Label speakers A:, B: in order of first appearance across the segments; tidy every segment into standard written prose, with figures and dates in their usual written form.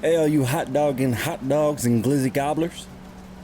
A: Hey, all you hot dogs and glizzy gobblers.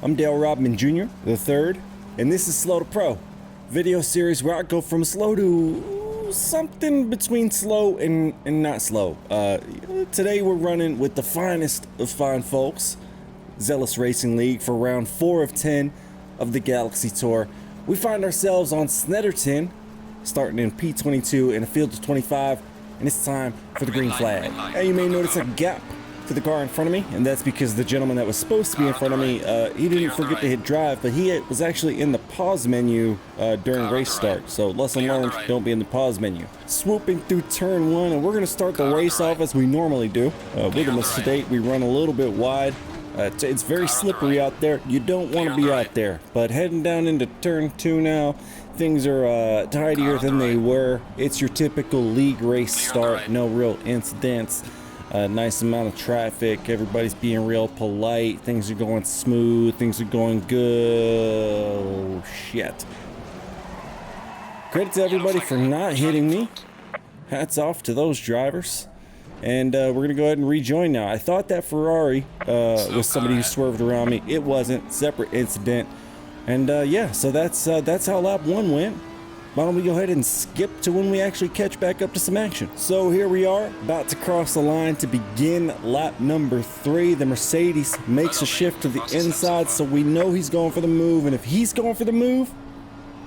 A: I'm Dale Rodman Jr., the third, and this is Slow to Pro, video series where I go from slow to something between slow and not slow. Today we're running with the finest of fine folks, Zealous Racing League, for round 4 of 10 of the Galaxy Tour. We find ourselves on Snetterton, starting in P22 in a field of 25, and it's time for the green flag. Now you may notice a gap to the car in front of me, and that's because the gentleman that was supposed to be in front of me, he didn't forget to hit drive, but he was actually in the pause menu during race start. So lesson learned, don't be in the pause menu. Swooping through turn 1, and we're going to start the race off as we normally do. With a mistake, we run a little bit wide. It's very slippery out there. You don't want to be out there. But heading down into turn 2 now, things are tidier than they were. It's your typical league race start, no real incidents. Nice amount of traffic, everybody's being real polite, things are going smooth, things are going good. Oh, shit. Credit to everybody for not hitting me. Hats off to those drivers. And we're going to go ahead and rejoin now. I thought that Ferrari was somebody who swerved around me. It wasn't. Separate incident. And yeah, so that's how lap 1 went. Why don't we go ahead and skip to when we actually catch back up to some action. So here we are, about to cross the line to begin lap number 3. The Mercedes makes a shift to the inside, so we know he's going for the move. And if he's going for the move,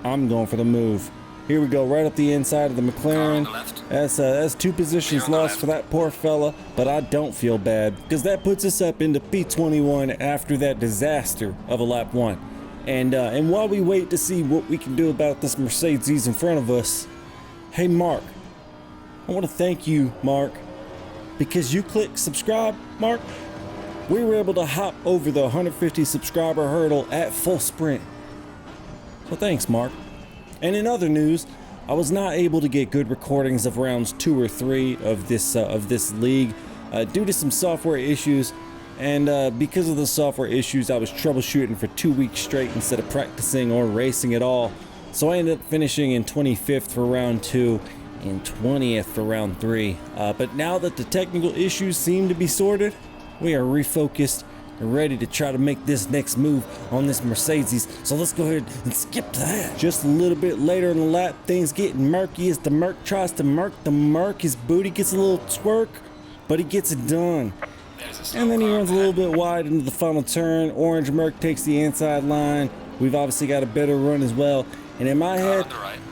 A: I'm going for the move. Here we go, right up the inside of the McLaren. That's 2 positions lost for that poor fella, but I don't feel bad, because that puts us up into P21 after that disaster of a lap 1. And while we wait to see what we can do about this Mercedes in front of us, hey Mark, I want to thank you, Mark, because you clicked subscribe, Mark. We were able to hop over the 150 subscriber hurdle at full sprint. So thanks, Mark. And in other news, I was not able to get good recordings of rounds 2 or 3 of this league due to some software issues. And because of the software issues, I was troubleshooting for 2 weeks straight instead of practicing or racing at all. So I ended up finishing in 25th for round 2 and 20th for round 3. But now that the technical issues seem to be sorted, we are refocused and ready to try to make this next move on this Mercedes. So let's go ahead and skip to that. Just a little bit later in the lap, things getting murky as the Merc tries to murk the Merc. His booty gets a little twerk, but he gets it done. And then he runs a little bit wide into the final turn. Orange Merc takes the inside line. We've obviously got a better run as well. And in my head,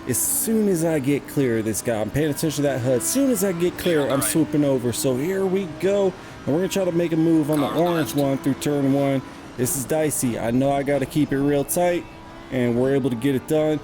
A: as soon as I get clear of this guy, I'm paying attention to that HUD. As soon as I get clear, I'm swooping over. So here we go. And we're going to try to make a move on the orange one through turn 1. This is dicey. I know I got to keep it real tight. And we're able to get it done.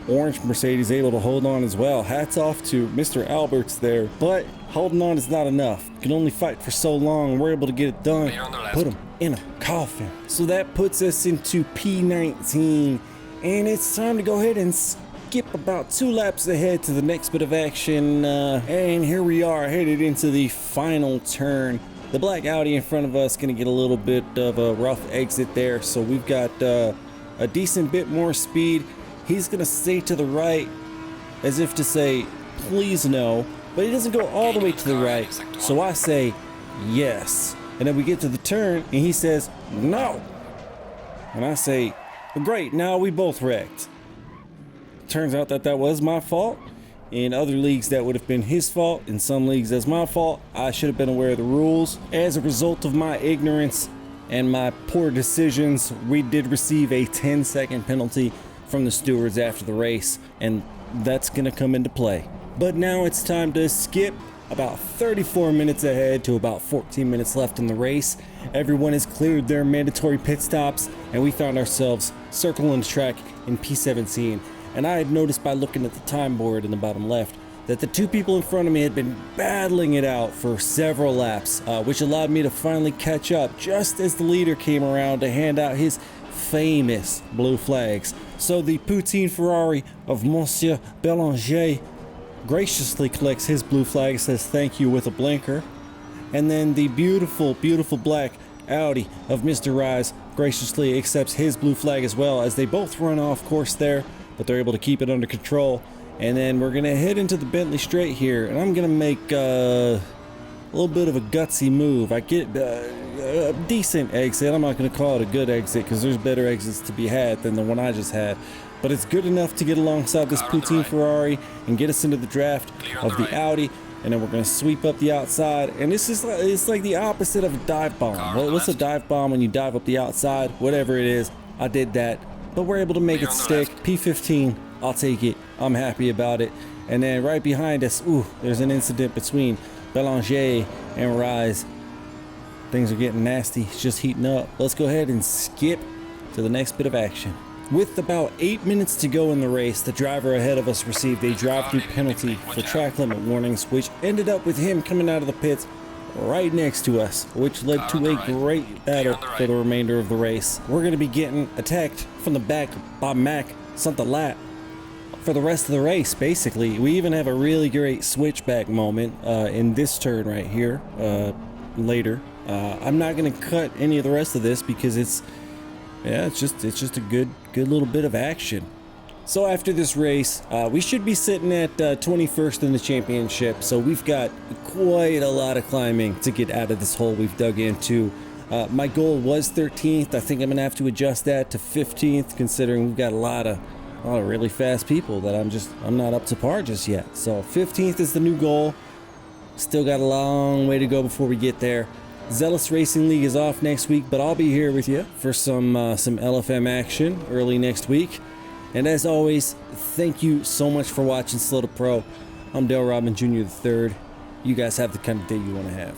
A: Orange Mercedes able to hold on as well. Hats off to Mr. Alberts there. But holding on is not enough. You can only fight for so long. We're able to get it done. Put him in a coffin. So that puts us into P19. And it's time to go ahead and skip about 2 laps ahead to the next bit of action. And here we are headed into the final turn. The black Audi in front of us going to get a little bit of a rough exit there. So we've got a decent bit more speed. He's going to stay to the right as if to say, please no. But he doesn't go all the way to the right. So I say, yes. And then we get to the turn and he says, no. And I say, well, great, now we both wrecked. Turns out that was my fault. In other leagues, that would have been his fault. In some leagues, that's my fault. I should have been aware of the rules. As a result of my ignorance and my poor decisions, we did receive a 10-second penalty from the stewards after the race, and that's gonna come into play. But now it's time to skip about 34 minutes ahead to about 14 minutes left in the race. Everyone has cleared their mandatory pit stops, and we found ourselves circling the track in P17. And I had noticed by looking at the time board in the bottom left that the 2 people in front of me had been battling it out for several laps, which allowed me to finally catch up just as the leader came around to hand out his famous blue flags. So the poutine Ferrari of Monsieur Belanger graciously collects his blue flag, says thank you with a blinker. And then the beautiful, beautiful black Audi of Mr. Rise graciously accepts his blue flag as well, as they both run off course there, but they're able to keep it under control. And then we're gonna head into the Bentley straight here, and I'm gonna make a little bit of a gutsy move. I get a decent exit. I'm not going to call it a good exit because there's better exits to be had than the one I just had. But it's good enough to get alongside this poutine Ferrari and get us into the draft of the Audi. And then we're going to sweep up the outside. And this is it's like the opposite of a dive bomb. What's a dive bomb when you dive up the outside? Whatever it is, I did that. But we're able to make it stick. P15, I'll take it. I'm happy about it. And then right behind us, ooh, there's an incident between Belanger and Rise. Things are getting nasty. It's just heating up. Let's go ahead and skip to the next bit of action. With about 8 minutes to go in the race, the driver ahead of us received a drive-through penalty for track limit warnings, which ended up with him coming out of the pits right next to us, which led to a great battle for the remainder of the race. We're going to be getting attacked from the back by Mac Santalat for the rest of the race, basically. We even have a really great switchback moment in this turn right here later. I'm not going to cut any of the rest of this because it's just a good little bit of action. So after this race, we should be sitting at 21st in the championship. So we've got quite a lot of climbing to get out of this hole we've dug into. My goal was 13th. I think I'm gonna have to adjust that to 15th, considering we've got a lot of really fast people that I'm not up to par just yet. So 15th is the new goal. Still got a long way to go before we get there. Zealous Racing League is off next week, but I'll be here with you for some LFM action early next week. And as always, thank you so much for watching Slow to Pro. I'm Dale Robin Jr. III. You guys have the kind of day you want to have.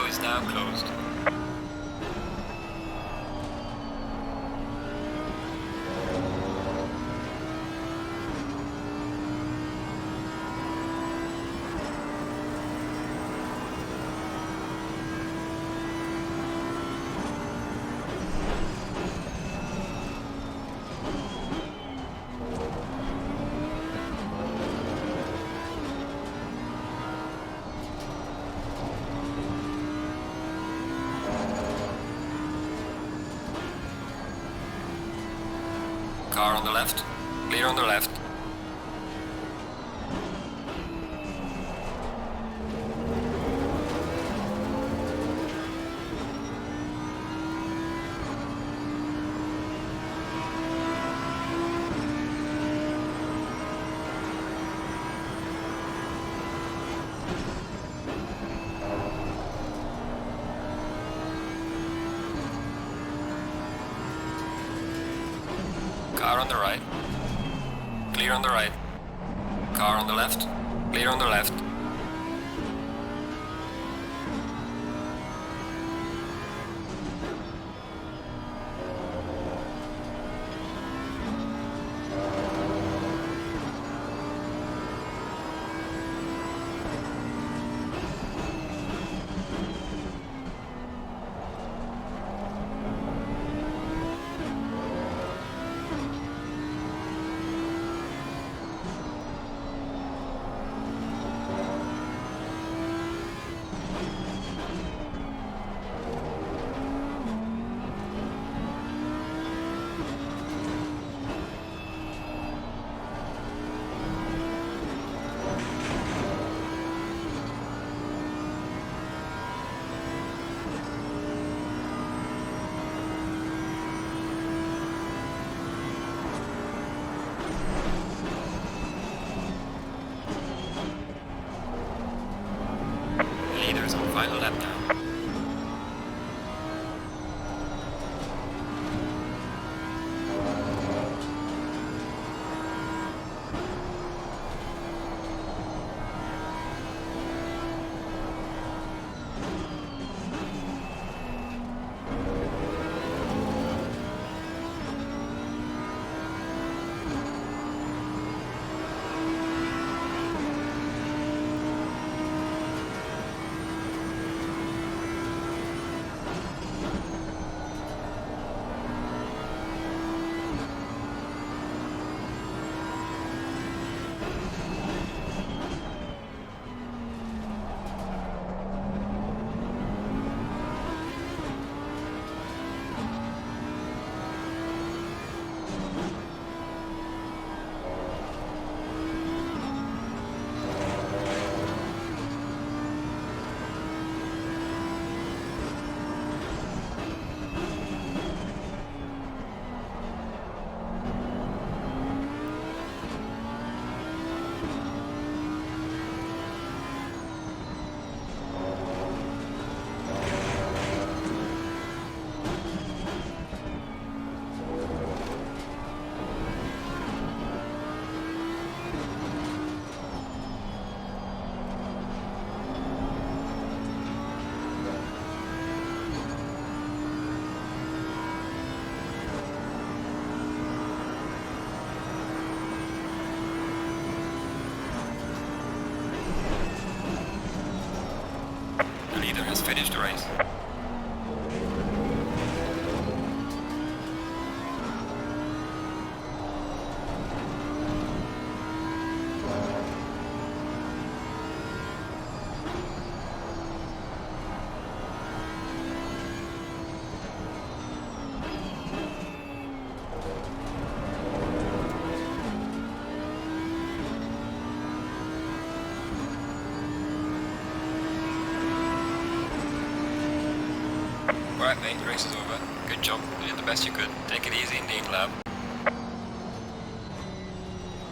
B: Is now closed. Car on the left. Clear on the left. Car on the right. Clear on the right. Car on the left. Clear on the left. finish the race. Alright mate, the race is over. Good job, you did the best you could. Take it easy in the lab.